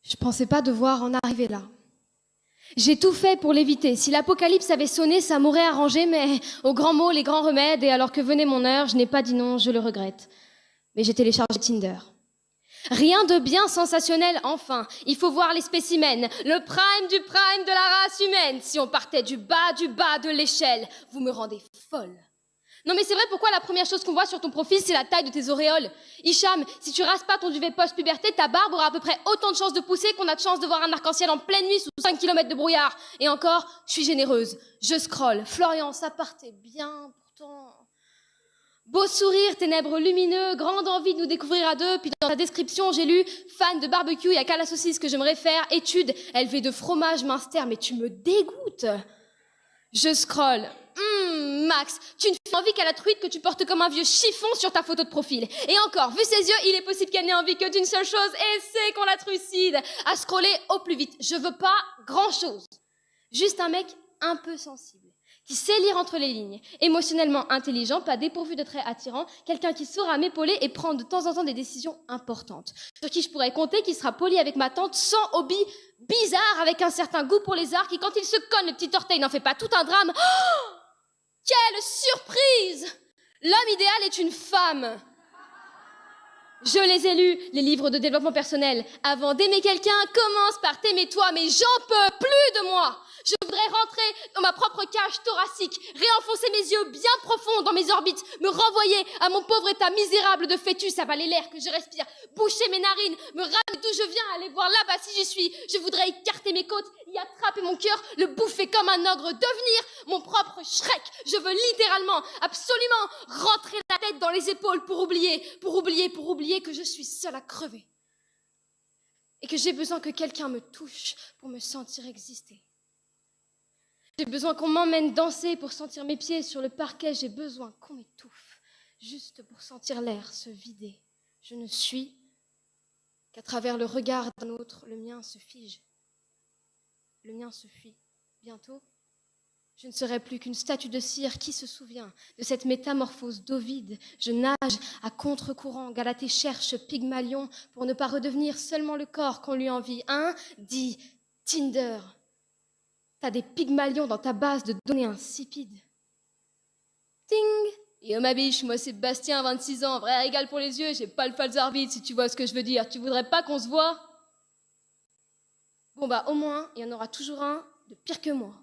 Je pensais pas devoir en arriver là. J'ai tout fait pour l'éviter. Si l'apocalypse avait sonné, ça m'aurait arrangé, mais aux grands mots, les grands remèdes, et alors que venait mon heure, je n'ai pas dit non, je le regrette. Mais j'ai téléchargé Tinder. Rien de bien sensationnel, enfin. Il faut voir les spécimens, le prime du prime de la race humaine. Si on partait du bas de l'échelle, vous me rendez folle. Non mais c'est vrai, pourquoi la première chose qu'on voit sur ton profil, c'est la taille de tes auréoles? Hicham, si tu rases pas ton duvet post-puberté, ta barbe aura à peu près autant de chances de pousser qu'on a de chances de voir un arc-en-ciel en pleine nuit sous 5 km de brouillard. Et encore, je suis généreuse. Je scrolle. Florian, ça partait bien, pourtant... Beau sourire, ténèbres lumineux, grande envie de nous découvrir à deux. Puis dans ta description, j'ai lu « Fan de barbecue, il n'y a qu'à la saucisse que je me réfère. Études, élevée de fromage minster, mais tu me dégoûtes. » Je scrolle. Max, tu ne fais envie qu'à la truite que tu portes comme un vieux chiffon sur ta photo de profil. Et encore, vu ses yeux, il est possible qu'elle n'ait envie que d'une seule chose, et c'est qu'on la trucide. À scroller au plus vite. Je veux pas grand-chose. Juste un mec un peu sensible, qui sait lire entre les lignes, émotionnellement intelligent, pas dépourvu de traits attirants, quelqu'un qui saura m'épauler et prendre de temps en temps des décisions importantes, sur qui je pourrais compter, qui sera poli avec ma tante, sans hobby bizarre, avec un certain goût pour les arts, qui quand il se cogne le petit orteil n'en fait pas tout un drame. Oh, quelle surprise! L'homme idéal est une femme. Je les ai lus, les livres de développement personnel. Avant d'aimer quelqu'un, commence par t'aimer toi, mais j'en peux plus de moi. Je voudrais rentrer dans ma propre cage thoracique, réenfoncer mes yeux bien profonds dans mes orbites, me renvoyer à mon pauvre état misérable de fœtus, avaler l'air que je respire, boucher mes narines, me ramener d'où je viens, aller voir là-bas si j'y suis. Je voudrais écarter mes côtes, y attraper mon cœur, le bouffer comme un ogre, devenir mon propre Shrek. Je veux littéralement, absolument, rentrer la tête dans les épaules pour oublier que je suis seule à crever. Et que j'ai besoin que quelqu'un me touche pour me sentir exister. J'ai besoin qu'on m'emmène danser pour sentir mes pieds sur le parquet. J'ai besoin qu'on m'étouffe, juste pour sentir l'air se vider. Je ne suis qu'à travers le regard d'un autre, le mien se fige. Le mien se fuit. Bientôt, je ne serai plus qu'une statue de cire. Qui se souvient de cette métamorphose d'Ovide? Je nage à contre-courant. Galatée cherche Pygmalion pour ne pas redevenir seulement le corps qu'on lui envie. Dit Tinder. T'as des Pygmalions dans ta base de données insipides. Ting! Yo ma biche, moi c'est Bastien, 26 ans, vrai régal pour les yeux, j'ai pas le falzarvide si tu vois ce que je veux dire. Tu voudrais pas qu'on se voit? Bon bah au moins, il y en aura toujours un de pire que moi.